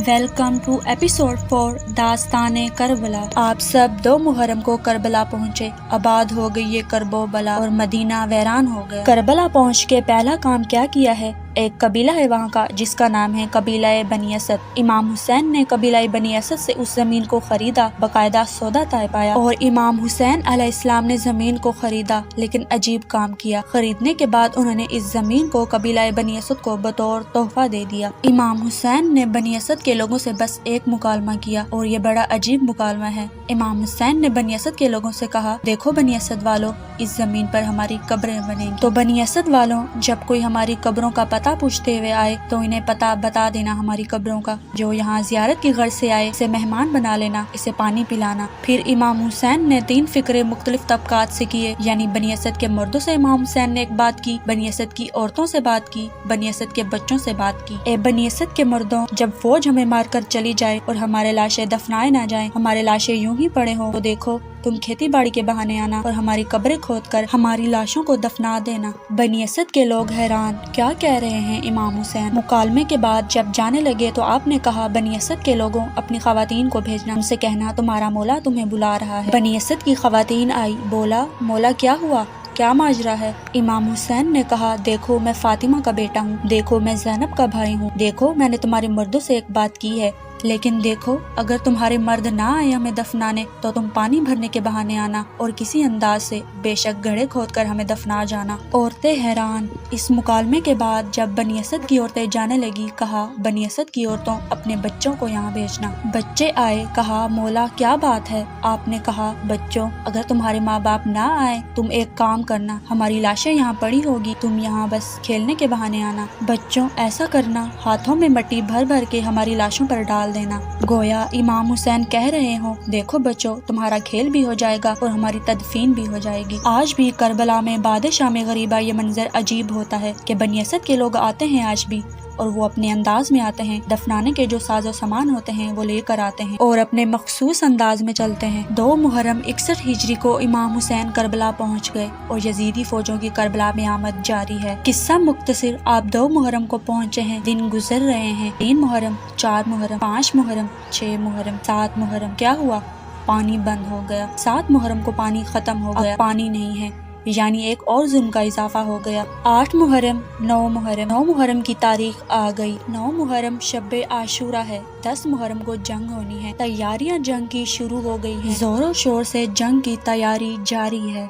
Welcome to episode 4 داستان کربلا۔ آپ سب 2 محرم کو کربلا پہنچے، آباد ہو گئی یہ کرب و بلا اور مدینہ ویران ہو گیا۔ کربلا پہنچ کے پہلا کام کیا کیا ہے؟ ایک قبیلہ ہے وہاں کا جس کا نام ہے قبیلہ بنی اسد۔ امام حسین نے قبیلہ بنی اسد سے اس زمین کو خریدا، باقاعدہ سودا طے پایا، اور امام حسین علیہ السلام نے زمین کو خریدا، لیکن عجیب کام کیا۔ خریدنے کے بعد انہوں نے اس زمین کو قبیلہ بنی اسد کو بطور تحفہ دے دیا۔ امام حسین نے بنی اسد کے لوگوں سے بس ایک مکالمہ کیا، اور یہ بڑا عجیب مکالمہ ہے۔ امام حسین نے بنی اسد کے لوگوں سے کہا، دیکھو بنی اسد والوں، اس زمین پر ہماری قبریں بنیں گی، تو بنی اسد والوں جب کوئی ہماری قبروں کا پتہ پوچھتے ہوئے آئے تو انہیں پتہ بتا دینا ہماری قبروں کا۔ جو یہاں زیارت کی غرض سے آئے اسے مہمان بنا لینا، اسے پانی پلانا۔ پھر امام حسین نے 3 فقرے مختلف طبقات سے کیے، یعنی بنی اسد کے مردوں سے امام حسین نے ایک بات کی، بنی اسد کی عورتوں سے بات کی، بنی اسد کے بچوں سے بات کی۔ اے بنی اسد کے مردوں، جب فوج ہمیں مار کر چلی جائے اور ہمارے لاشیں دفنائے نہ جائیں، ہمارے لاشیں یوں ہی پڑے ہوں، تو دیکھو تم کھیتی باڑی کے بہانے آنا اور ہماری قبریں کھود کر ہماری لاشوں کو دفنا دینا۔ بنی اسد کے لوگ حیران، کیا کہہ رہے ہیں امام حسین؟ مکالمے کے بعد جب جانے لگے تو آپ نے کہا، بنی اسد کے لوگوں، اپنی خواتین کو بھیجنا، ان سے کہنا تمہارا مولا تمہیں بلا رہا ہے۔ بنی اسد کی خواتین آئی، بولا مولا کیا ہوا، کیا ماجرا ہے؟ امام حسین نے کہا، دیکھو میں فاطمہ کا بیٹا ہوں، دیکھو میں زینب کا بھائی ہوں، دیکھو میں نے تمہارے مردوں سے ایک بات کی ہے، لیکن دیکھو اگر تمہارے مرد نہ آئے ہمیں دفنانے تو تم پانی بھرنے کے بہانے آنا اور کسی انداز سے بے شک گڑھے کھود کر ہمیں دفنا جانا۔ عورتیں حیران۔ اس مکالمے کے بعد جب بنی اسد کی عورتیں جانے لگی، کہا بنی اسد کی عورتوں اپنے بچوں کو یہاں بھیجنا۔ بچے آئے، کہا مولا کیا بات ہے؟ آپ نے کہا، بچوں اگر تمہارے ماں باپ نہ آئے تم ایک کام کرنا، ہماری لاشیں یہاں پڑی ہوگی، تم یہاں بس کھیلنے کے بہانے آنا۔ بچوں ایسا کرنا، ہاتھوں میں مٹی بھر بھر کے ہماری لاشوں پر ڈال دینا، گویا امام حسین کہہ رہے ہوں، دیکھو بچوں تمہارا کھیل بھی ہو جائے گا اور ہماری تدفین بھی ہو جائے گی۔ آج بھی کربلا میں بعد شام غریبہ یہ منظر عجیب ہوتا ہے کہ بنی اسد کے لوگ آتے ہیں آج بھی، اور وہ اپنے انداز میں آتے ہیں، دفنانے کے جو ساز و سامان ہوتے ہیں وہ لے کر آتے ہیں اور اپنے مخصوص انداز میں چلتے ہیں۔ 2 محرم 61 ہجری کو امام حسین کربلا پہنچ گئے اور یزیدی فوجوں کی کربلا میں آمد جاری ہے۔ قصہ مختصر، آپ 2 محرم کو پہنچے ہیں، دن گزر رہے ہیں، 3 محرم، 4 محرم، 5 محرم، 6 محرم، 7 محرم، کیا ہوا؟ پانی بند ہو گیا۔ 7 محرم کو پانی ختم ہو گیا، اب پانی نہیں ہے، یعنی ایک اور ظلم کا اضافہ ہو گیا۔ 8 محرم، 9 محرم، 9 محرم کی تاریخ آ گئی۔ 9 محرم شب عاشورہ ہے، 10 محرم کو جنگ ہونی ہے، تیاریاں جنگ کی شروع ہو گئی ہیں، زور و شور سے جنگ کی تیاری جاری ہے۔